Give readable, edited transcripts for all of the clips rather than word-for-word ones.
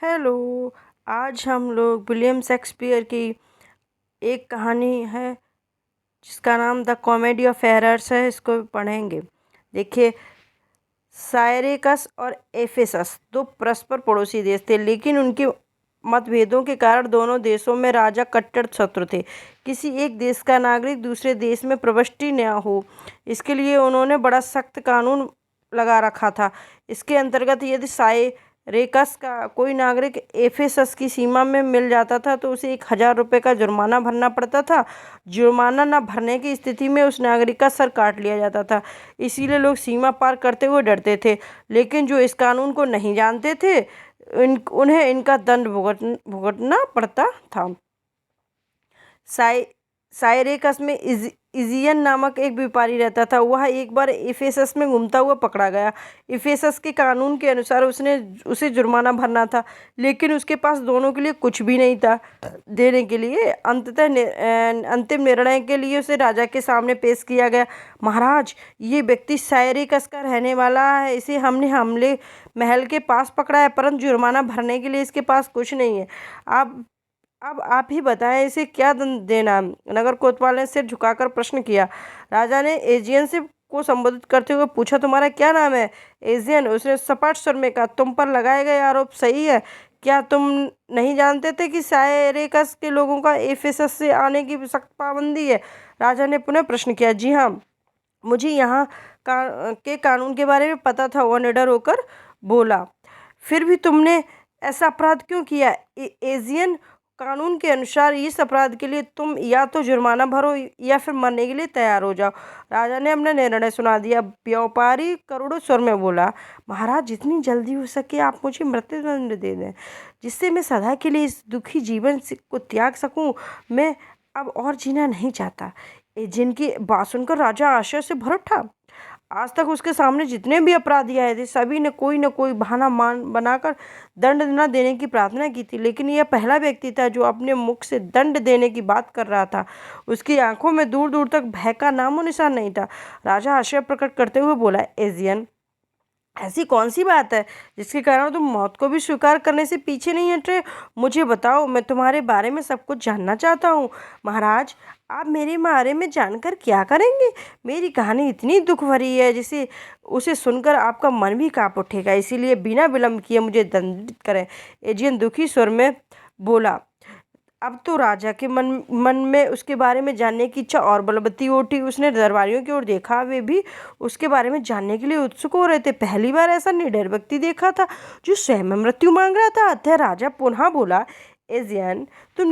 Hello. आज हम लोग विलियम शेक्सपियर की एक कहानी है जिसका नाम द कॉमेडी ऑफ एरर्स है, इसको पढ़ेंगे। देखिए, साइरेकस और एफेसस दो परस्पर पड़ोसी देश थे, लेकिन उनके मतभेदों के कारण दोनों देशों में राजा कट्टर शत्रु थे। किसी एक देश का नागरिक दूसरे देश में प्रविष्टि न हो, इसके लिए उन्होंने बड़ा सख्त कानून लगा रखा था। इसके अंतर्गत यदि साइरेकस का कोई नागरिक एफेसस की सीमा में मिल जाता था तो उसे 1000 रुपये का जुर्माना भरना पड़ता था। जुर्माना न भरने की स्थिति में उस नागरिक का सर काट लिया जाता था। इसीलिए लोग सीमा पार करते हुए डरते थे, लेकिन जो इस कानून को नहीं जानते थे उन्हें इनका दंड भुगतना पड़ता था। साइ साइरेकस में इजियन नामक एक व्यापारी रहता था। वह एक बार इफेसस में घूमता हुआ पकड़ा गया। इफेसस के कानून के अनुसार उसे जुर्माना भरना था, लेकिन उसके पास दोनों के लिए कुछ भी नहीं था देने के लिए। अंतिम निर्णय के लिए उसे राजा के सामने पेश किया गया। महाराज, ये व्यक्ति साइरेकस का रहने वाला है। इसे हमने हमले महल के पास पकड़ा है, परंतु जुर्माना भरने के लिए इसके पास कुछ नहीं है। अब आप ही बताएं, इसे क्या दंड देना। नगर कोतवाल ने सिर झुकाकर प्रश्न किया। राजा ने एजियन से को संबोधित करते हुए पूछा, तुम्हारा क्या नाम है? एजियन, उसने सपाट स्वर में कहा, तुम पर लगाए गए आरोप सही है। क्या तुम नहीं जानते थे कि साइरेकस के लोगों का एफेसस से आने की सख्त पाबंदी है? राजा ने पुनः प्रश्न किया। जी हाँ, मुझे यहाँ के कानून के बारे में पता था, वह निडर होकर बोला। फिर भी तुमने ऐसा अपराध क्यों किया? एजियन, कानून के अनुसार इस अपराध के लिए तुम या तो जुर्माना भरो या फिर मरने के लिए तैयार हो जाओ। राजा ने अपना निर्णय सुना दिया। व्यापारी करोड़ों स्वर में बोला, महाराज, जितनी जल्दी हो सके आप मुझे मृत्युदंड दे दें, जिससे मैं सदा के लिए इस दुखी जीवन को त्याग सकूं। मैं अब और जीना नहीं चाहता। जिनकी बात सुनकर राजा आश्चर्य से भर उठा। आज तक उसके सामने जितने भी अपराधी आए थे, सभी ने कोई न कोई बहाना बनाकर दंड न देने की प्रार्थना की थी, लेकिन यह पहला व्यक्ति था जो अपने मुख से दंड देने की बात कर रहा था। उसकी आंखों में दूर दूर तक भय का नामो निशान नहीं था। राजा आश्चर्य प्रकट करते हुए बोला, एजियन, ऐसी कौन सी बात है जिसके कारण तुम मौत को भी स्वीकार करने से पीछे नहीं हट रहे? मुझे बताओ, मैं तुम्हारे बारे में सब कुछ जानना चाहता हूँ। महाराज, आप मेरे बारे में जानकर क्या करेंगे? मेरी कहानी इतनी दुख भरी है जिसे उसे सुनकर आपका मन भी कांप उठेगा, इसीलिए बिना विलंब किए मुझे दंडित करें। एजियन दुखी स्वर में बोला। अब तो राजा के मन में उसके बारे में जानने की इच्छा और बलवती उठी। उसने दरबारियों की ओर देखा, वे भी उसके बारे में जानने के लिए उत्सुक हो रहे थे। पहली बार ऐसा निडर व्यक्ति देखा था जो स्वयं मृत्यु मांग रहा था। अतः राजा पुनः बोला, एजियन, तुम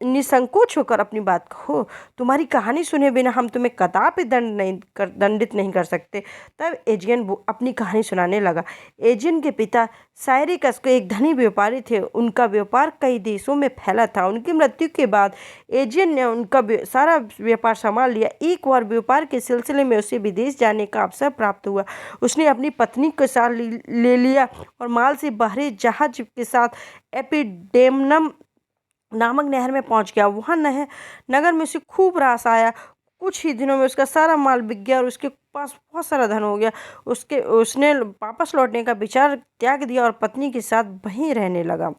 निसंकोच होकर अपनी बात कहो। तुम्हारी कहानी सुने बिना हम तुम्हें कदापि दंडित नहीं कर सकते। तब एजियन अपनी कहानी सुनाने लगा। एजियन के पिता साइरेकस के एक धनी व्यापारी थे। उनका व्यापार कई देशों में फैला था। उनकी मृत्यु के बाद एजियन ने उनका सारा व्यापार संभाल लिया। एक बार व्यापार के सिलसिले में उसे विदेश जाने का अवसर प्राप्त हुआ। उसने अपनी पत्नी के साथ ले लिया और माल से भरे जहाज के साथ एपिडेमनम नामक नहर में पहुंच गया। वहां नगर में उसे खूब रास आया। कुछ ही दिनों में उसका सारा माल बिक गया और उसके पास बहुत सारा धन हो गया। उसने वापस लौटने का विचार त्याग दिया और पत्नी के साथ वहीं रहने लगा।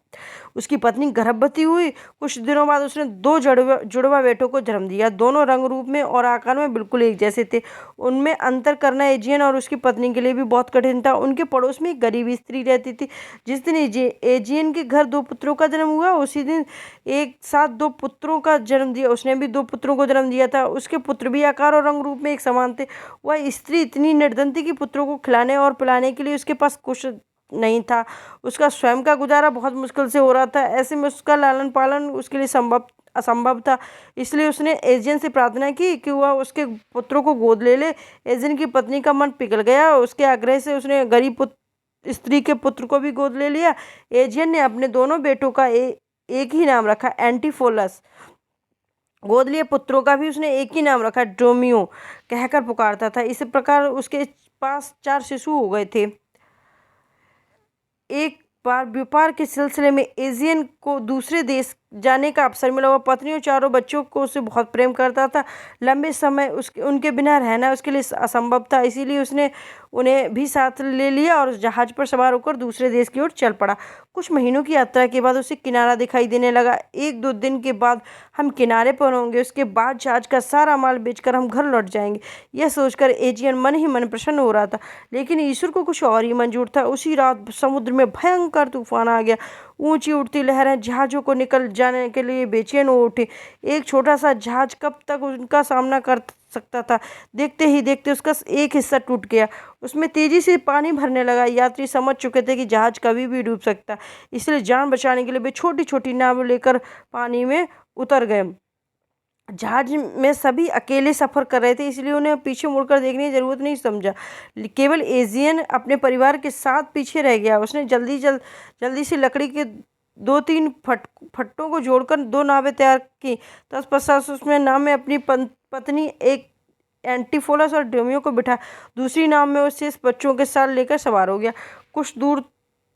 उसकी पत्नी गर्भवती हुई। कुछ दिनों बाद उसने दो जुड़वा बेटों को जन्म दिया। दोनों रंग रूप में और आकार में बिल्कुल एक जैसे थे। उनमें अंतर करना एजियन और उसकी पत्नी के लिए भी बहुत कठिन था। उनके पड़ोस में एक गरीब स्त्री रहती थी। जिस दिन एजियन के घर दो पुत्रों का जन्म हुआ, उसी दिन एक साथ दो पुत्रों का जन्म दिया। उसने भी दो पुत्रों को जन्म दिया था। उसके पुत्र भी आकार और रंग रूप में एक समान थे। वह स्त्री इतनी निर्धन थी कि पुत्रों को खिलाने और पिलाने के लिए उसके पास कुछ नहीं था। उसका स्वयं का गुजारा बहुत मुश्किल से हो रहा था। ऐसे में उसका लालन पालन उसके लिए असंभव था। इसलिए उसने एजियन से प्रार्थना की कि वह उसके पुत्रों को गोद ले ले। एजियन की पत्नी का मन पिघल गया। उसके आग्रह से उसने गरीब स्त्री के पुत्र को भी गोद ले लिया। एजियन ने अपने दोनों बेटों का एक ही नाम रखा, एंटीफोलस। गोद लिए पुत्रों का भी उसने एक ही नाम रखा, ड्रोमियो कहकर पुकारता था। इस प्रकार उसके पास 4 शिशु हो गए थे। एक बार व्यापार के सिलसिले में एजियन को दूसरे देश जाने का अवसर मिला। वह पत्नी और चारों बच्चों को उससे बहुत प्रेम करता था। लंबे समय उनके बिना रहना उसके लिए असंभव था, इसीलिए उसने उन्हें भी साथ ले लिया और जहाज पर सवार होकर दूसरे देश की ओर चल पड़ा। कुछ महीनों की यात्रा के बाद उसे किनारा दिखाई देने लगा। 1-2 दिन के बाद हम किनारे पर होंगे, उसके बाद जहाज का सारा माल बेचकर हम घर लौट जाएंगे। यह सोचकर एजियन मन ही मन प्रसन्न हो रहा था, लेकिन ईश्वर को कुछ और ही मंजूर था। उसी रात समुद्र में भयंकर तूफान आ गया। ऊंची उठती लहरें जहाज़ों को निकल जाने के लिए बेचैन हो उठी। एक छोटा सा जहाज कब तक उनका सामना कर सकता था। देखते ही देखते उसका एक हिस्सा टूट गया, उसमें तेजी से पानी भरने लगा। यात्री समझ चुके थे कि जहाज कभी भी डूब सकता, इसलिए जान बचाने के लिए वे छोटी छोटी नाव लेकर पानी में उतर गए। जहाज में सभी अकेले सफर कर रहे थे, इसलिए उन्हें पीछे मुड़कर देखने की जरूरत नहीं समझा। केवल एजियन अपने परिवार के साथ पीछे रह गया। उसने जल्दी से लकड़ी के 2-3 फट्टों को जोड़कर 2 नावें तैयार की। तत्पश्चात उसमें नाव में अपनी पत्नी एक एंटीफोलस और ड्रोमियो को बिठा दूसरी नाव में वो शेष बच्चों के साथ लेकर सवार हो गया। कुछ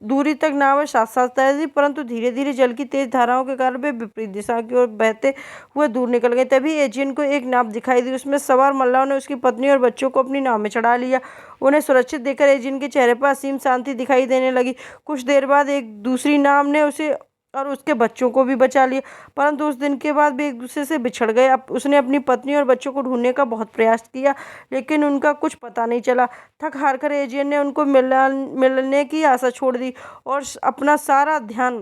दूरी तक नावें साथ साथ तैरती थी, परंतु धीरे धीरे जल की तेज धाराओं के कारण वे विपरीत दिशा की ओर बहते हुए दूर निकल गए। तभी एजियन को एक नाव दिखाई दी। उसमें सवार मल्लाहों ने उसकी पत्नी और बच्चों को अपनी नाव में चढ़ा लिया। उन्हें सुरक्षित देखकर एजियन के चेहरे पर असीम शांति दिखाई देने लगी। कुछ देर बाद एक दूसरी नाव ने उसे और उसके बच्चों को भी बचा लिया, परंतु उस दिन के बाद भी एक दूसरे से बिछड़ गए। अब उसने अपनी पत्नी और बच्चों को ढूंढने का बहुत प्रयास किया, लेकिन उनका कुछ पता नहीं चला। थक हार कर एजियन ने उनको मिलने की आशा छोड़ दी और अपना सारा ध्यान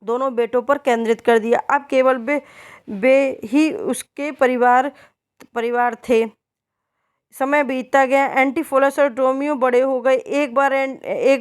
दोनों बेटों पर केंद्रित कर दिया। अब केवल वे ही उसके परिवार थे। समय बीतता गया। एंटीफोलस और ड्रोमियो बड़े हो गए। एक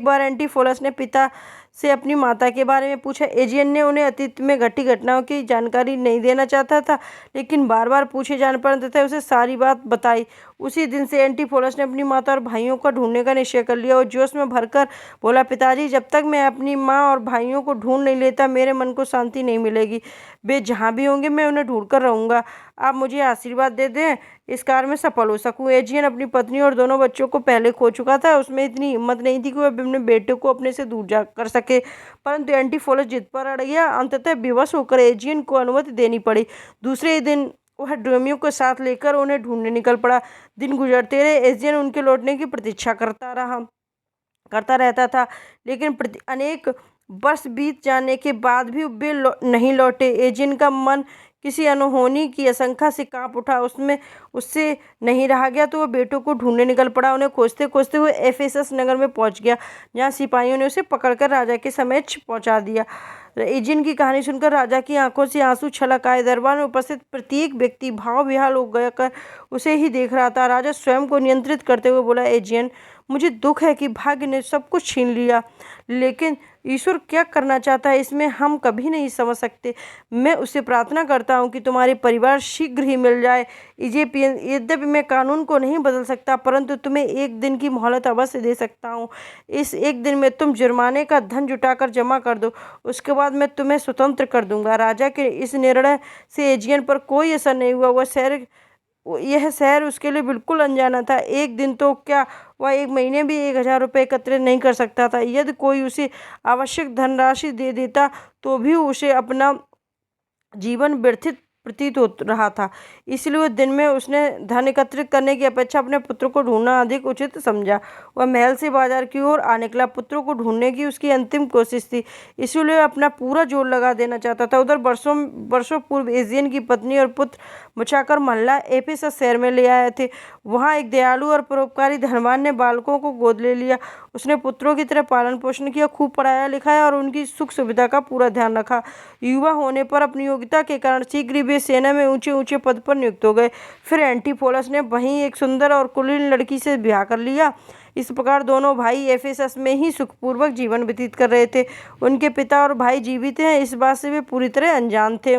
बार एंटीफोलस ने पिता से अपनी माता के बारे में पूछा। एजियन ने उन्हें अतीत में घटी घटनाओं की जानकारी नहीं देना चाहता था, लेकिन बार बार पूछे जाने पर अंततः उसे सारी बात बताई। उसी दिन से एंटीफोलस ने अपनी माता और भाइयों को ढूंढने का निश्चय कर लिया और जोश में भरकर बोला, पिताजी, जब तक मैं अपनी माँ और भाइयों को ढूंढ नहीं लेता मेरे मन को शांति नहीं मिलेगी। वे जहाँ भी होंगे मैं उन्हें ढूंढ कर रहूँगा। आप मुझे आशीर्वाद दे दें, इस कार्य में सफल हो सकूं। एजियन अपनी पत्नी और दोनों बच्चों को पहले खो चुका था। उसमें इतनी हिम्मत नहीं थी कि वह अपने बेटे को अपने से दूर जा कर सके, परंतु एंटीफोलस जिद पर अड़ गया। अंततः विवश होकर एजियन को अनुमति देनी पड़ी। दूसरे ही दिन वह ड्रोमियो को साथ लेकर उन्हें ढूंढने निकल पड़ा। दिन गुजरते रहे। एजियन उनके लौटने की प्रतीक्षा करता रहता था, लेकिन अनेक वर्ष बीत जाने के बाद भी वे नहीं लौटे। एजियन का मन किसी अनहोनी की आशंका से कांप उठा। उससे नहीं रहा गया तो वह बेटों को ढूंढने निकल पड़ा। उन्हें खोजते खोजते हुए एफेसस नगर में पहुंच गया, जहां सिपाहियों ने उसे पकड़कर राजा के समक्ष पहुंचा दिया। एजियन की कहानी सुनकर राजा की आंखों से आंसू छलक आए। दरबार में उपस्थित प्रत्येक व्यक्ति भाव विह्वल हो गया कर उसे ही देख रहा था। राजा स्वयं को नियंत्रित करते हुए बोला, एजियन, मुझे दुख है कि भाग्य ने सब कुछ छीन लिया, लेकिन ईश्वर क्या करना चाहता है इसमें हम कभी नहीं समझ सकते। मैं उससे प्रार्थना करता हूँ कि तुम्हारे परिवार शीघ्र ही मिल जाए। इजिप्शियन, यद्यपि मैं कानून को नहीं बदल सकता, परंतु तुम्हें 1 दिन की मोहलत अवश्य दे सकता हूँ। इस 1 दिन में तुम जुर्माने का धन जुटाकर जमा कर दो, उसके बाद मैं तुम्हें स्वतंत्र कर दूंगा। राजा के इस निर्णय से एजियन पर कोई असर नहीं हुआ। यह शहर उसके लिए बिल्कुल अनजाना था। 1 दिन तो क्या, वह 1 महीने भी 1000 रुपये एकत्रित नहीं कर सकता था। यदि कोई उसे आवश्यक धनराशि दे देता तो भी उसे अपना जीवन व्यर्थित प्रतीत हो रहा था। इसलिए उस दिन में उसने धन एकत्रित करने की अपेक्षा अपने पुत्र को ढूंढना अधिक उचित समझा। वह महल से बाजार की ओर आ निकला। पुत्रों को ढूंढने की उसकी अंतिम कोशिश थी, इसलिए अपना पूरा जोर लगा देना चाहता था। उधर वर्षों पूर्व एजियन की पत्नी और पुत्र बचाकर महल्ला एफेसस शहर में ले आए थे। वहाँ एक दयालु और परोपकारी धनवान ने बालकों को गोद ले लिया। उसने पुत्रों की तरह पालन पोषण किया, खूब पढ़ाया लिखाया और उनकी सुख सुविधा का पूरा ध्यान रखा। युवा होने पर अपनी योग्यता के कारण शीघ्र ही वे सेना में ऊंचे ऊंचे पद पर नियुक्त हो गए। फिर एंटीफोलस ने वहीं एक सुंदर और कुलीन लड़की से ब्याह कर लिया। इस प्रकार दोनों भाई एफेसस में ही सुखपूर्वक जीवन व्यतीत कर रहे थे। उनके पिता और भाई जीवित हैं, इस बात से वे पूरी तरह अनजान थे।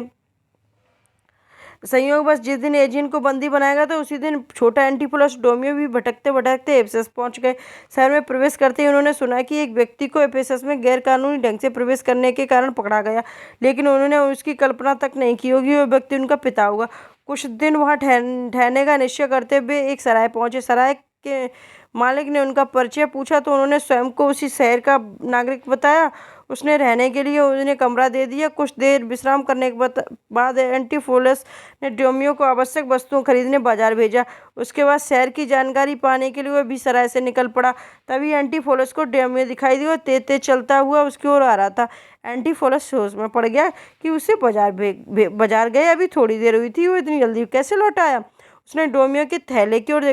संयोगवश जिस दिन एजियन को बंदी बनाया गया था उसी दिन छोटा एंटीफोलस ड्रोमियो भी भटकते भटकते एफेसस पहुंच गए। शहर में प्रवेश करते ही उन्होंने सुना कि एक व्यक्ति को एफेसस में गैरकानूनी ढंग से प्रवेश करने के कारण पकड़ा गया, लेकिन उन्होंने उसकी कल्पना तक नहीं की होगी वह व्यक्ति उनका पिता होगा। कुछ दिन वहां ठहरने का निश्चय करते हुए एक सराय पहुंचे। सराय के मालिक ने उनका परिचय पूछा तो उन्होंने स्वयं को उसी शहर का नागरिक बताया। उसने रहने के लिए उन्हें कमरा दे दिया। कुछ देर विश्राम करने के बाद एंटीफोलस ने ड्रोमियो को आवश्यक वस्तुओं खरीदने बाजार भेजा। उसके बाद शहर की जानकारी पाने के लिए वह भी सराय से निकल पड़ा। तभी एंटीफोलस को ड्रोमियो दिखाई दिया और तेज तेज चलता हुआ उसकी ओर आ रहा था। एंटीफोलस होश में पड़ गया कि उसे बाजार गए अभी थोड़ी देर हुई थी, वो इतनी जल्दी कैसे लौट आया। उसने ड्रोमियो के थैले की ओर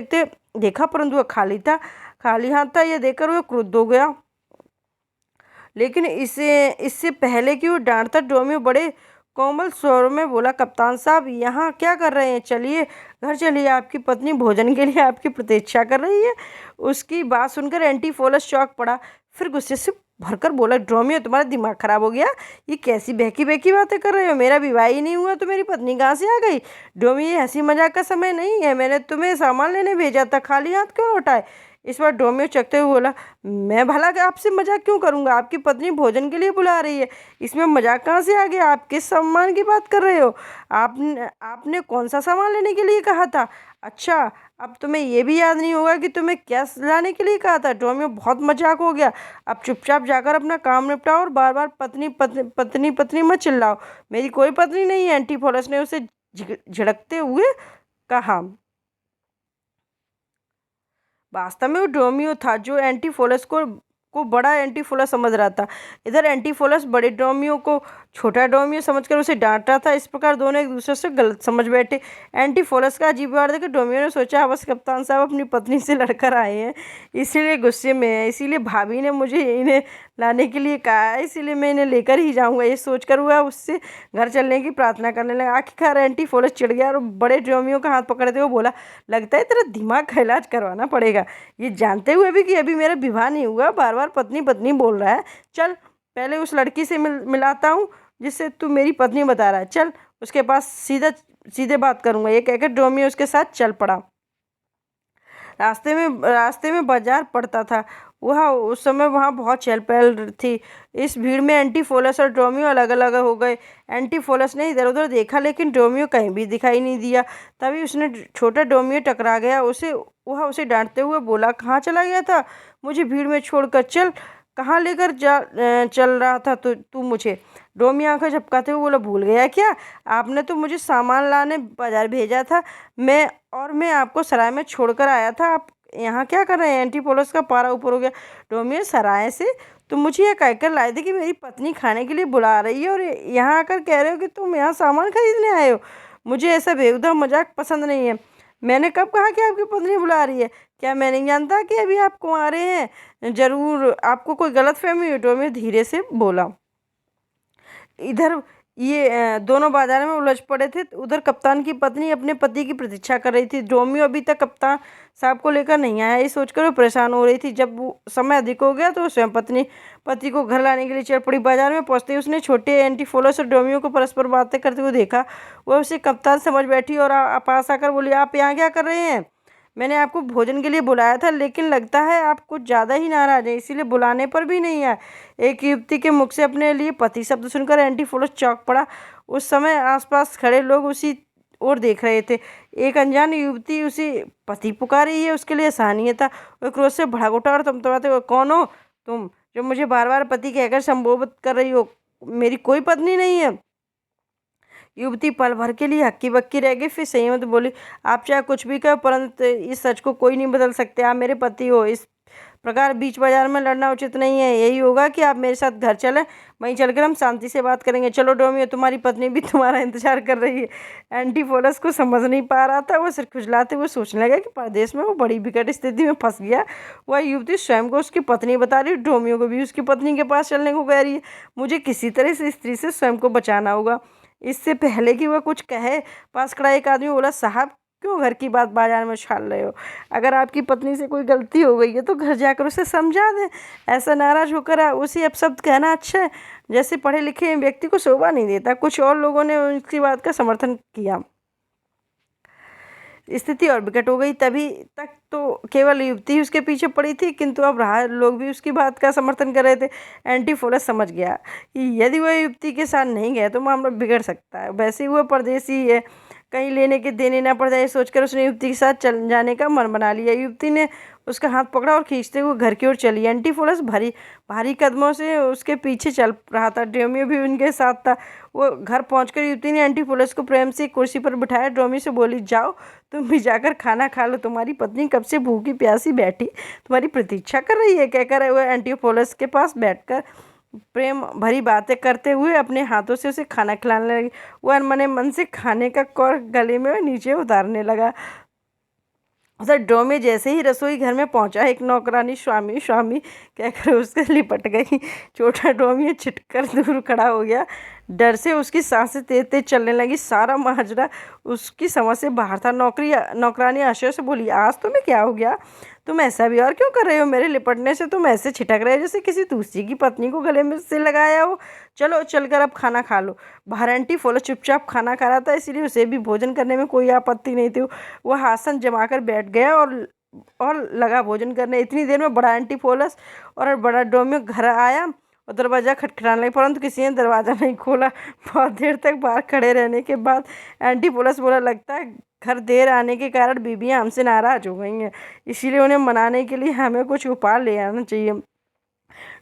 देखा परंतु वह खाली हाथ था। यह देखकर वह क्रुद्ध हो गया, लेकिन इससे पहले कि वो डांटता, ड्रोमियो बड़े कोमल स्वरों में बोला, कप्तान साहब यहाँ क्या कर रहे हैं? चलिए घर चलिए, आपकी पत्नी भोजन के लिए आपकी प्रतीक्षा कर रही है। उसकी बात सुनकर एंटीफोलस चौंक पड़ा, फिर गुस्से से भरकर बोला, ड्रोमियो तुम्हारा दिमाग खराब हो गया? ये कैसी बहकी बहकी बातें कर रहे हो? मेरा विवाह ही नहीं हुआ तो मेरी पत्नी कहाँ से आ गई? ड्रोमियो, ये हंसी मजाक का समय नहीं है। मैंने तुम्हें सामान लेने भेजा था, खाली हाथ क्यों लौटाए? इस बार ड्रोमियो चकते हुए बोला, मैं भला आपसे मजाक क्यों करूंगा? आपकी पत्नी भोजन के लिए बुला रही है, इसमें मजाक कहाँ से आ गया? आप किस सम्मान की बात कर रहे हो? आपने कौन सा सामान लेने के लिए कहा था? अच्छा, अब तुम्हें यह भी याद नहीं होगा कि तुम्हें क्या लाने के लिए कहा था? ड्रोमियो, बहुत मजाक हो गया, अब चुपचाप जाकर अपना काम निपटाओ और बार बार पत्नी पत्नी पत्नी पत्नी मत चिल्लाओ। मेरी कोई पत्नी नहीं है, एंटीफोलस ने उसे झिड़कते हुए कहा। वास्तव में वो ड्रोमियो था जो एंटीफोलस को बड़ा एंटीफोलस समझ रहा था। इधर एंटीफोलस बड़े ड्रोमियो को छोटा ड्रोमियो समझकर उसे डांट रहा था। इस प्रकार दोनों एक दूसरे से गलत समझ बैठे। एंटीफोलस का अजीब व्यवहार देखकर ड्रोमियो ने सोचा, बस कप्तान साहब अपनी पत्नी से लड़कर आए हैं, इसीलिए गुस्से में है, इसीलिए भाभी ने मुझे इन्हें लाने के लिए कहा है, इसीलिए मैं इन्हें लेकर ही जाऊंगा। ये सोचकर हुआ उससे घर चलने की प्रार्थना करने लगा। आखिरकार एंटीफोलस चिढ़ गया और बड़े ड्रोमियो का हाथ पकड़ते हुए बोला, लगता है तेरा दिमाग का इलाज करवाना पड़ेगा, ये जानते हुए भी कि अभी मेरा विवाह नहीं हुआ, बार बार पत्नी पत्नी बोल रहा है। चल पहले उस लड़की से मिलाता हूँ जिससे तू मेरी पत्नी बता रहा है, चल उसके पास सीधे बात करूंगा। ये कहकर ड्रोमियो उसके साथ चल पड़ा। रास्ते में बाजार पड़ता था। उस समय वहाँ बहुत चहल पहल थी। इस भीड़ में एंटीफोलस और ड्रोमियो अलग अलग हो गए। एंटीफोलस ने इधर उधर देखा लेकिन ड्रोमियो कहीं भी दिखाई नहीं दिया। तभी उसने छोटा ड्रोमियो टकरा गया। वह उसे डांटते हुए बोला, कहाँ चला गया था मुझे भीड़ में छोड़कर? चल, कहाँ लेकर चल रहा था तू मुझे? ड्रोमियो आंखें झपकाते हुए बोला, भूल गया क्या? आपने तो मुझे सामान लाने बाजार भेजा था, मैं आपको सराय में छोड़कर आया था। आप यहाँ क्या कर रहे हैं? एंटीफोलस का पारा ऊपर हो गया। ड्रोमियो, सराय से तुम मुझे यह कहकर लाए थे कि मेरी पत्नी खाने के लिए बुला रही है और यहाँ आकर कह रहे हो कि तुम यहाँ सामान खरीदने आए हो? मुझे ऐसा बेहुदा मजाक पसंद नहीं है। मैंने कब कहा कि आपकी पत्नी बुला रही है? क्या मैं नहीं जानता कि अभी आप कुंवारे हैं? जरूर आपको कोई गलतफहमी हुई। ड्रोमियो धीरे से बोला। इधर ये दोनों बाजार में उलझ पड़े थे। उधर कप्तान की पत्नी अपने पति की प्रतीक्षा कर रही थी। ड्रोमियो अभी तक कप्तान साहब को लेकर नहीं आया, ये सोचकर वो परेशान हो रही थी। जब वो समय अधिक हो गया तो स्वयं पति को घर लाने के लिए चल पड़ी। बाजार में पहुंचते ही उसने छोटे एंटीफोलस और ड्रोमियो को परस्पर बातें करते हुए देखा। वह उसे कप्तान समझ बैठी और पास आकर बोली, आप यहाँ क्या कर रहे हैं? मैंने आपको भोजन के लिए बुलाया था, लेकिन लगता है आप कुछ ज़्यादा ही नाराज हैं, इसीलिए बुलाने पर भी नहीं आए। एक युवती के मुख से अपने लिए पति शब्द सुनकर एंटीफोलस चौंक पड़ा। उस समय आसपास खड़े लोग उसी ओर देख रहे थे। एक अनजान युवती उसे पति पुकार रही है, उसके लिए आसानी था। वह क्रोध से भड़क उठा और तमतमाते हुए, कौन हो तुम जो मुझे बार बार पति कहकर संबोधित कर रही हो? मेरी कोई पत्नी नहीं है। युवती पल भर के लिए हक्की बक्की रह गई, फिर संयमित बोली, आप चाहे कुछ भी कहो परंतु इस सच को कोई नहीं बदल सकते। आप मेरे पति हो, इस प्रकार बीच बाजार में लड़ना उचित नहीं है। यही होगा कि आप मेरे साथ घर चलें, वहीं चलकर हम शांति से बात करेंगे। चलो ड्रोमियो, तुम्हारी पत्नी भी तुम्हारा इंतजार कर रही है। एंटीफोलस को समझ नहीं पा रहा था। वह सिर खुजलाते हुए सोचने लगा कि परदेश में वो बड़ी विकट स्थिति में फंस गया। वह युवती स्वयं को उसकी पत्नी बता रही, ड्रोमियो को भी उसकी पत्नी के पास चलने को कह रही है। मुझे किसी तरह से स्त्री से स्वयं को बचाना होगा। इससे पहले कि वह कुछ कहे, पास खड़ा एक आदमी बोला, साहब क्यों घर की बात बाजार में उछाल रहे हो? अगर आपकी पत्नी से कोई गलती हो गई है तो घर जाकर उसे समझा दें। ऐसा नाराज होकर उसे अपशब्द कहना अच्छा है, जैसे पढ़े लिखे व्यक्ति को शोभा नहीं देता। कुछ और लोगों ने उसकी बात का समर्थन किया। स्थिति और विकट हो गई। तभी तक तो केवल युवती ही उसके पीछे पड़ी थी, किंतु अब राह लोग भी उसकी बात का समर्थन कर रहे थे। एंटीफोलस समझ गया कि यदि वह युवती के साथ नहीं गया तो मामला बिगड़ सकता है। वैसे ही वह परदेसी है, कहीं लेने के देने ना पड़ जाए, सोचकर उसने युवती के साथ चल जाने का मन बना लिया। युवती ने उसका हाथ पकड़ा और खींचते हुए घर की ओर चली। एंटीफोलस भारी कदमों से उसके पीछे चल रहा था। ड्रोमियो भी उनके साथ था। वो घर पहुंचकर युवती ने एंटीफोलस को प्रेम से एक कुर्सी पर बिठाया। ड्रोमियो से बोली, जाओ तुम भी जाकर खाना खा लो, तुम्हारी पत्नी कब से भूखी प्यासी बैठी तुम्हारी प्रतीक्षा कर रही है। कहकर वह एंटीफोलस के पास बैठकर प्रेम भरी बातें करते हुए अपने हाथों से उसे खाना खिलाने लगी। वह अनमने मन से खाने का कौर गले में नीचे उतारने लगा। उधर ड्रोमियो जैसे ही रसोई घर में पहुंचा, एक नौकरानी स्वामी स्वामी कहकर उसके लिपट गई। छोटा ड्रोमियो छिटकर दूर खड़ा हो गया। डर से उसकी सांसें तेज तेज चलने लगी। सारा माजरा उसकी समझ से बाहर था। नौकरानी आश्चर्य से बोली, आज तुम्हें क्या हो गया? तुम ऐसा भी और क्यों कर रहे हो? मेरे लिपटने से तुम ऐसे छिटक रहे हो जैसे किसी दूसरी की पत्नी को गले में से लगाया हो। चलो चलकर अब खाना खा लो। बाहर एंटीफोलस चुपचाप खाना खा रहा था, इसलिए उसे भी भोजन करने में कोई आपत्ति नहीं थी। वह आसन जमाकर बैठ गया और लगा भोजन करने। इतनी देर में बड़ा एंटीफोलस और बड़ा ड्रोमियो घर आया और दरवाज़ा खटखटाने लगे, परंतु किसी ने दरवाज़ा नहीं खोला। बहुत देर तक बाहर खड़े रहने के बाद एंटीफोलस बोला, लगता है घर देर आने के कारण बीबियाँ हमसे नाराज़ हो गई हैं, इसीलिए उन्हें मनाने के लिए हमें कुछ उपाय ले आना चाहिए।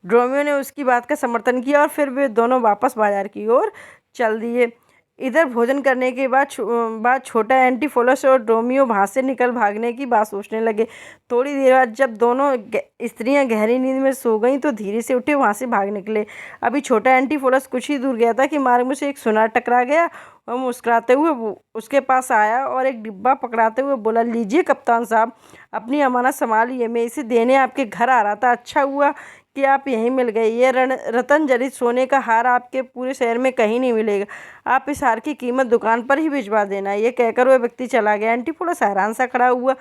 ड्रोमियो ने उसकी बात का समर्थन किया और फिर वे दोनों वापस बाजार की ओर चल दिए। इधर भोजन करने के बाद छोटा एंटीफोलस और ड्रोमियो वहाँ से निकल भागने की बात सोचने लगे। थोड़ी देर बाद जब दोनों स्त्रियां गहरी नींद में सो गईं तो धीरे से उठे वहाँ से भाग निकले। अभी छोटा एंटीफोलस कुछ ही दूर गया था कि मार्ग में से एक सुनार टकरा गया। वह मुस्कुराते हुए उसके पास आया और एक डिब्बा पकड़ाते हुए बोला, लीजिए कप्तान साहब, अपनी अमानत संभालिए। मैं इसे देने आपके घर आ रहा था, अच्छा हुआ कि आप यहीं मिल गए। ये रतन जड़ित सोने का हार आपके पूरे शहर में कहीं नहीं मिलेगा। आप इस हार की कीमत दुकान पर ही भिजवा देना। ये कहकर वह व्यक्ति चला गया। एंटीफोलस हैरान सा खड़ा हुआ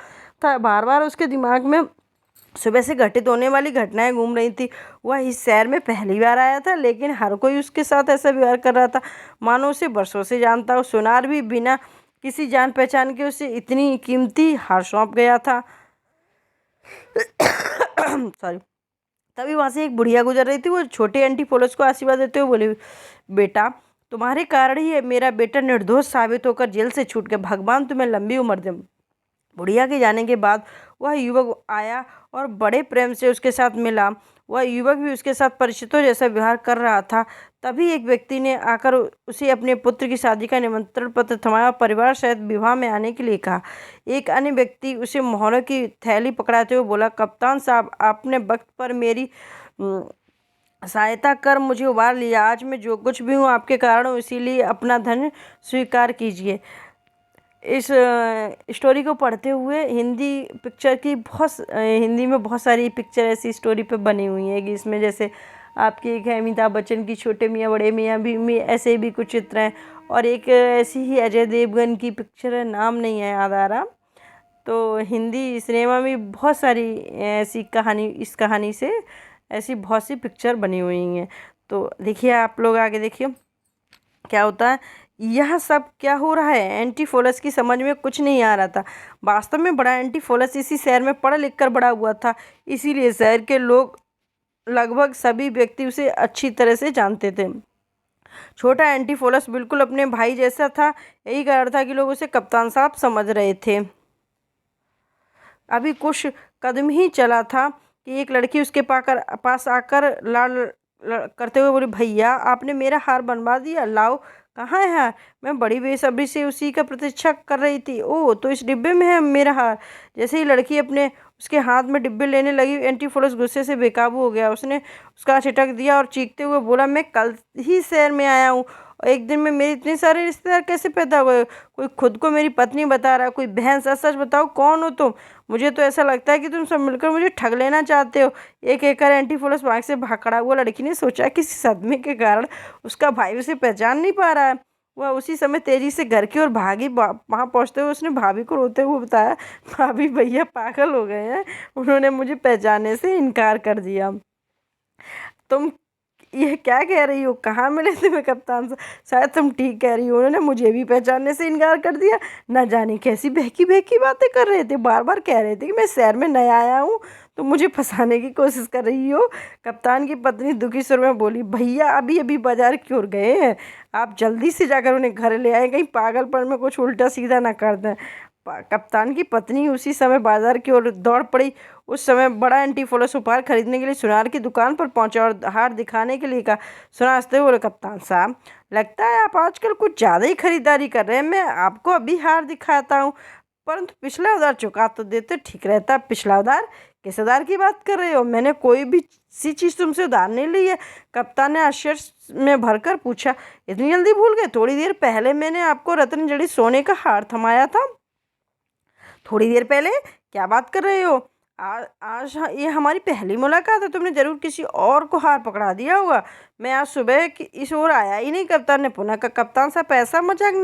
था। बार बार उसके दिमाग में सुबह से घटित होने वाली घटनाएं घूम रही थी। वह इस शहर में पहली बार आया था, लेकिन हर कोई उसके साथ ऐसा व्यवहार कर रहा था मानो उसे बरसों से जानता हो। सुनार भी बिना किसी जान पहचान के उसे इतनी कीमती हार सौंप गया था। सॉरी। तभी वहाँ से एक बुढ़िया गुजर रही थी। वो छोटे एंटीफोलस को आशीर्वाद देते हुए बोली, बेटा, तुम्हारे कारण ही मेरा बेटा निर्दोष साबित होकर जेल से छूट गया। भगवान तुम्हें लंबी उम्र दे। बुढ़िया के जाने के बाद वह युवक आया और बड़े प्रेम से उसके साथ मिला। वह युवक भी उसके साथ परिचितों जैसा व्यवहार कर रहा था। तभी एक व्यक्ति ने आकर उसे अपने पुत्र की शादी का निमंत्रण पत्र थमाया और परिवार सहित विवाह में आने के लिए कहा। एक अन्य व्यक्ति उसे मोहरों की थैली पकड़ाते हुए बोला, कप्तान साहब, आपने वक्त पर मेरी सहायता कर मुझे उबार लिया। आज मैं जो कुछ भी हूँ आपके कारण हूँ, इसीलिए अपना धन स्वीकार कीजिए। इस स्टोरी को पढ़ते हुए हिंदी में बहुत सारी पिक्चर ऐसी स्टोरी पे बनी हुई है कि इसमें जैसे आपकी एक है अमिताभ बच्चन की छोटे मियाँ बड़े मियाँ भी में ऐसे भी कुछ चित्र हैं, और एक ऐसी ही अजय देवगन की पिक्चर है, नाम नहीं है याद आ रहा। तो हिंदी सिनेमा में बहुत सारी ऐसी इस कहानी से ऐसी बहुत सी पिक्चर बनी हुई हैं। तो देखिए, आप लोग आगे देखिए क्या होता है। यह सब क्या हो रहा है? एंटीफोलस की समझ में कुछ नहीं आ रहा था। वास्तव में बड़ा एंटीफोलस इसी शहर में पढ़ लिख कर बड़ा हुआ था, इसीलिए शहर के लोग लगभग सभी व्यक्ति उसे अच्छी तरह से जानते थे। छोटा एंटीफोलस बिल्कुल अपने भाई जैसा था, यही कारण था कि लोग उसे कप्तान साहब समझ रहे थे। अभी कुछ कदम ही चला था कि एक लड़की उसके पास आकर लाड़ करते हुए बोली, भैया, आपने मेरा हार बनवा दिया, लाओ। कहाँ है हार? मैं बड़ी बेसब्री से उसी का प्रतीक्षा कर रही थी। ओह, तो इस डिब्बे में है मेरा हार। जैसे ही लड़की उसके हाथ में डिब्बे लेने लगी, एंटीफोलस गुस्से से बेकाबू हो गया। उसने उसका छिटक दिया और चीखते हुए बोला, मैं कल ही शहर में आया हूँ और एक दिन में मेरे इतने सारे रिश्तेदार कैसे पैदा हुए? कोई खुद को मेरी पत्नी बता रहा, कोई बहन। सच सच बताओ, कौन हो तुम? मुझे तो ऐसा लगता है कि तुम सब मिलकर मुझे ठग लेना चाहते हो। एक एकड़ एंटीफोलस वहाँ से भाग खड़ा हुआ। लड़की ने सोचा किसी सदमे के कारण उसका भाई उसे पहचान नहीं पा रहा है। वह उसी समय तेजी से घर की ओर भागी। वहाँ पहुँचते हुए उसने भाभी को रोते हुए बताया, भाभी, भैया पागल हो गए हैं, उन्होंने मुझे पहचानने से इनकार कर दिया। तुम ये क्या कह रही हो? कहाँ मिले तुम्हें कप्तान साहब? शायद तुम ठीक कह रही हो, उन्होंने मुझे भी पहचानने से इनकार कर दिया। न जाने कैसी बहकी बहकी बातें कर रहे थे। बार बार कह रहे थे कि मैं शहर में नया आया हूँ, तो मुझे फंसाने की कोशिश कर रही हो। कप्तान की पत्नी दुखी सुर में बोली, भैया अभी अभी बाजार की ओर गए हैं, आप जल्दी से जाकर उन्हें घर ले आए, कहीं पागलपन में कुछ उल्टा सीधा ना कर दें। कप्तान की पत्नी उसी समय बाजार की ओर दौड़ पड़ी। उस समय बड़ा एंटीफोलस उपहार खरीदने के लिए सुनार की दुकान पर पहुंचा और हार दिखाने के लिए कहा। सुनार हंसते हुए बोले, कप्तान साहब, लगता है आप आजकल कुछ ज़्यादा ही खरीदारी कर रहे हैं। मैं आपको अभी हार दिखाता हूँ, परंतु पिछला उधार चुका तो देते ठीक रहता। पिछला उधार? किस उधार की बात कर रहे हो? मैंने कोई भी सी चीज़ तुमसे उधार नहीं ली है। कप्तान ने आश्चर्य में भरकर पूछा। इतनी जल्दी भूल गए? थोड़ी देर पहले मैंने आपको रत्न जड़ित सोने का हार थमाया था। थोड़ी देर पहले? क्या बात कर रहे हो? आज ये हमारी पहली मुलाकात है। तुमने जरूर किसी और को हार पकड़ा दिया होगा। मैं आज सुबह की इस ओर आया ही नहीं। कप्तान ने पुनः कहा। कप्तान साहब, ऐसा मजाक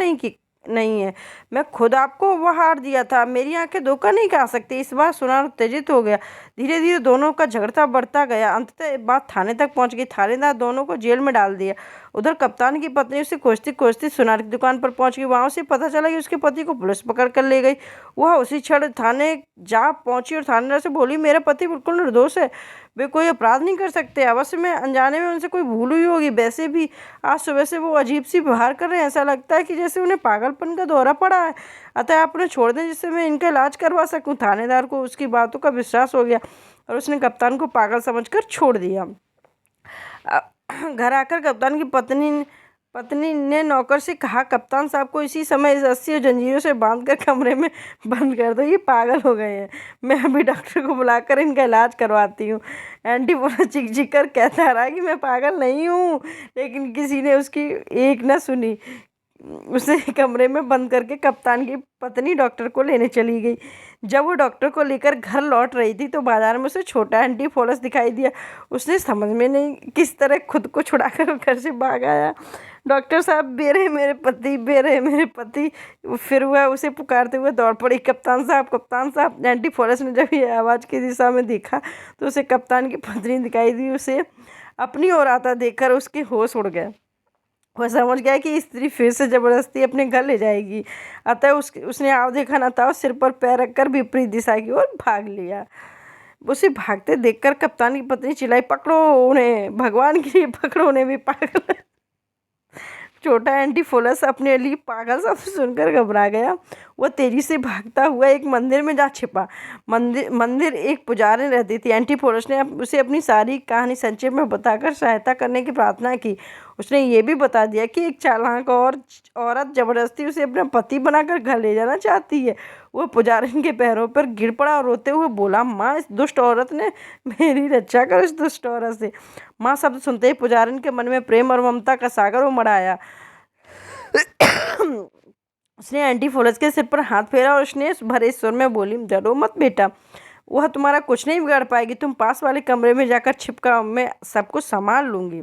नहीं है। मैं खुद आपको वो हार दिया था। मेरी आंखें धोखा नहीं खा सकती। इस बार सुनार उत्तेजित हो गया। धीरे धीरे दोनों का झगड़ा बढ़ता गया। अंततः बात थाने तक पहुंच गई। थानेदार दोनों को जेल में डाल दिया। उधर कप्तान की पत्नी उसे खोजती खोजती सुनार की दुकान पर पहुंच गई। वहां उसे पता चला कि उसके पति को पुलिस पकड़ कर ले गई। वह उसी क्षण थाने जा पहुंची और थानेदार से बोली, मेरा पति बिल्कुल निर्दोष है। वे कोई अपराध नहीं कर सकते। अवश्य में अनजाने में उनसे कोई भूल हुई होगी। वैसे भी आज सुबह से वो अजीब सी व्यवहार कर रहे हैं। ऐसा लगता है कि जैसे उन्हें पागलपन का दौरा पड़ा है। अतः आप उन्हें छोड़ दें जिससे मैं इनका इलाज करवा सकूं। थानेदार को उसकी बातों का विश्वास हो गया और उसने कप्तान को पागल समझकर छोड़ दिया। घर आकर कप्तान की पत्नी ने नौकर से कहा, कप्तान साहब को इसी समय इस रस्सी और जंजीरों से बांधकर कमरे में बंद कर दो। ये पागल हो गए हैं। मैं अभी डॉक्टर को बुलाकर इनका इलाज करवाती हूँ। एंटीफोलस चिक कर कहता रहा कि मैं पागल नहीं हूँ, लेकिन किसी ने उसकी एक न सुनी। उसे कमरे में बंद करके कप्तान की पत्नी डॉक्टर को लेने चली गई। जब वो डॉक्टर को लेकर घर लौट रही थी तो बाजार में उसे छोटा एंटीफोलस दिखाई दिया। उसने समझ में नहीं किस तरह खुद को छुड़ाकर घर से भाग आया। डॉक्टर साहब, बेरे मेरे पति, बेरे मेरे पति। फिर वह उसे पुकारते हुए दौड़ पड़ी। कप्तान साहब, कप्तान साहब। एंटीफोलस ने जब ये आवाज़ की दिशा में देखा तो उसे कप्तान की पत्नी दिखाई दी। उसे अपनी ओर आता देखकर उसके होश उड़ गए। वह समझ गया कि स्त्री फिर से जबरदस्ती अपने घर ले जाएगी। अतः उसने आव देखा न था, सिर पर पैर रखकर विपरीत दिशा की ओर भाग लिया। उसे भागते देखकर कप्तान की पत्नी चिल्लाई, पकड़ो उन्हें, भगवान के लिए पकड़ो उन्हें, भी पागल। छोटा एंटीफोलस अपने लिए पागल शब्द सुनकर घबरा गया। वह तेजी से भागता हुआ एक मंदिर में जा छिपा। मंदिर एक पुजारी रहती थी। एंटीफोलस ने उसे अपनी सारी कहानी संक्षेप में बताकर सहायता करने की प्रार्थना की। उसने ये भी बता दिया कि एक चालाक और औरत जबरदस्ती उसे अपना पति बनाकर घर ले जाना चाहती है। वह पुजारी के पैरों पर गिर पड़ा और रोते हुए बोला, माँ, इस दुष्ट औरत ने मेरी रक्षा कर, इस दुष्ट औरत से। माँ शब्द सुनते ही पुजारी के मन में प्रेम और ममता का सागर उमड़ आया। उसने एंटीफोलस के सिर पर हाथ फेरा और उसने भरे स्वर में बोली, डरो मत बेटा, वह तुम्हारा कुछ नहीं बिगाड़ पाएगी। तुम पास वाले कमरे में जाकर छिपका, मैं सब कुछ संभाल लूंगी।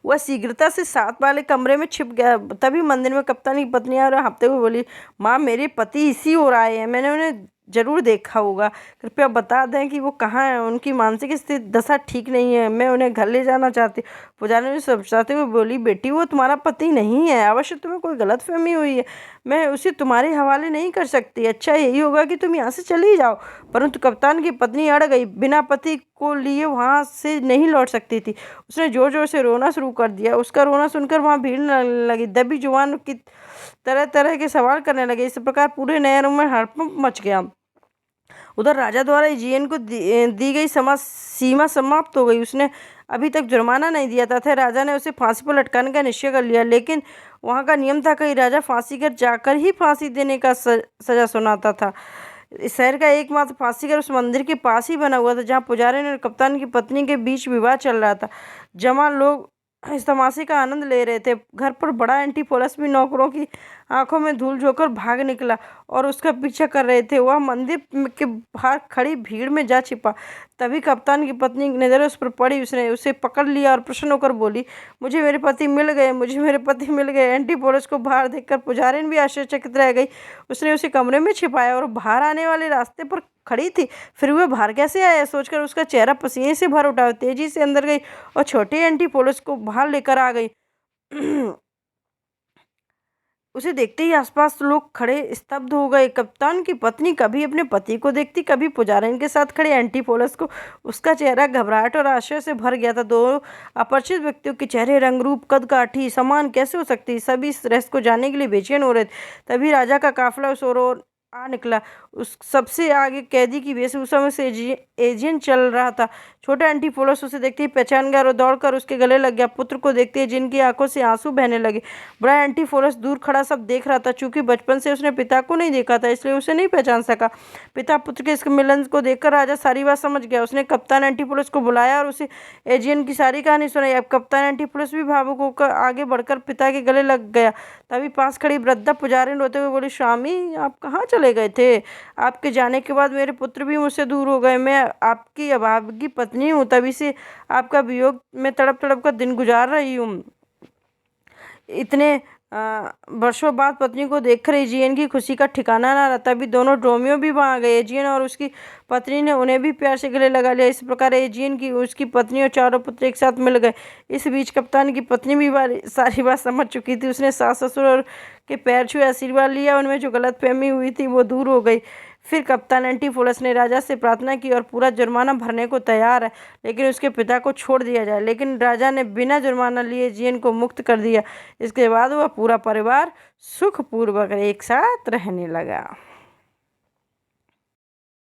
वह शीघ्रता से साथ वाले कमरे में छिप गया। तभी मंदिर में कप्तान की पत्नी और हाँफते हुए बोली, माँ, मेरे पति इसी ओर आए हैं। मैंने उन्हें जरूर देखा होगा। कृपया बता दें कि वो कहाँ हैं। उनकी मानसिक स्थिति दशा ठीक नहीं है। मैं उन्हें घर ले जाना चाहती। पुजारी ने समझाते हुए बोली, बेटी, वो तुम्हारा पति नहीं है। अवश्य तुम्हें कोई गलतफहमी हुई है। मैं उसे तुम्हारे हवाले नहीं कर सकती। अच्छा यही होगा कि तुम यहाँ से चली जाओ। परंतु कप्तान की पत्नी अड़ गई। बिना पति को लिए वहाँ से नहीं लौट सकती थी। उसने जोर जोर से रोना शुरू कर दिया। उसका रोना सुनकर वहाँ भीड़ लगने लगी। दबी जुबान की तरह तरह के सवाल करने लगे। इस प्रकार पूरे नए रूम में हड़कंप मच गया। उधर राजा द्वारा जीएन को दी गई सीमा समाप्त हो गई। उसने अभी तक जुर्माना नहीं दिया था। राजा ने उसे फांसी पर लटकाने का निश्चय कर लिया, लेकिन वहाँ का नियम था कि राजा फांसी घर जाकर ही फांसी देने का सजा सुनाता था। इस शहर का एकमात्र फांसी घर उस मंदिर के पास ही बना हुआ था जहाँ पुजारी और कप्तान की पत्नी के बीच विवाह चल रहा था। जमा लोग इस तमाशे का आनंद ले रहे थे। घर पर बड़ा एंटीफोलस भी नौकरों की आंखों में धूल झोंकर भाग निकला और उसका पीछा कर रहे थे। वह मंदिर के बाहर खड़ी भीड़ में जा छिपा। तभी कप्तान की पत्नी की नज़र उस पर पड़ी। उसने उसे पकड़ लिया और प्रसन्न होकर बोली, मुझे मेरे पति मिल गए, मुझे मेरे पति मिल गए। एंटीफोलस को बाहर देखकर पुजारी भी आश्चर्यचकित रह गई। उसने उसे कमरे में छिपाया और बाहर आने वाले रास्ते पर खड़ी थी। फिर वह बाहर कैसे आया सोचकर उसका चेहरा पसीने से भर उठा। तेजी से अंदर गई और छोटे एंटीफोलस को बाहर लेकर आ गई। उसे देखते ही आसपास लोग खड़े स्तब्ध हो गए। कप्तान की पत्नी कभी अपने पति को देखती, कभी पुजारिन के साथ खड़े एंटीपोलस को। उसका चेहरा घबराहट और आश्चर्य से भर गया था। दो अपरिचित व्यक्तियों के चेहरे, रंग रूप, कद काठी समान कैसे हो सकती, सभी इस रहस्य को जानने के लिए बेचैन हो रहे थे। तभी राजा का काफिला उस ओर आ निकला। उस सबसे आगे कैदी की वेशभूषा में से एजियन चल रहा था। छोटा एंटीपोलस उसे देखते ही पहचान गया और दौड़कर उसके गले लग गया। पुत्र को देखते ही जिनकी आंखों से आंसू बहने लगे। बड़ा एंटीफोरस दूर खड़ा सब देख रहा था। चूंकि बचपन से उसने पिता को नहीं देखा था, इसलिए उसे नहीं पहचान सका। पिता पुत्र के इस मिलन को देखकर राजा सारी बात समझ गया। उसने कप्तान एंटीपोलस को बुलाया और उसे एजियन की सारी कहानी सुनाई। अब कप्तान एंटीपोलस भी भावुक होकर आगे बढ़कर पिता के गले लग गया। तभी पास खड़ी वृद्धा पुजारिन रोते हुए बोली, स्वामी आप कहाँ चले गए थे? आपके जाने के बाद मेरे पुत्र भी मुझसे दूर हो गए। मैं आपकी अभागी पत्नी हूँ, तभी से आपका वियोग में तड़प तड़प कर दिन गुजार रही हूँ। इतने वर्षों बाद पत्नी को देखकर एजियन की खुशी का ठिकाना ना रहा। तभी दोनों ड्रोमियो भी वहां गए। एजियन और उसकी पत्नी ने उन्हें भी प्यार से गले लगा लिया। इस प्रकार एजियन की, उसकी पत्नी और चारों पुत्र एक साथ मिल गए। इस बीच कप्तान की पत्नी भी सारी बात समझ चुकी थी। उसने सास ससुर और के पैर छुए आशीर्वाद लिया। उनमें जो गलतफहमी हुई थी वो दूर हो गई। फिर कप्तान एंटीफोलस ने राजा से प्रार्थना की और पूरा जुर्माना भरने को तैयार है, लेकिन उसके पिता को छोड़ दिया जाए। लेकिन राजा ने बिना जुर्माना लिए एजियन को मुक्त कर दिया। इसके बाद वह पूरा परिवार सुखपूर्वक एक साथ रहने लगा।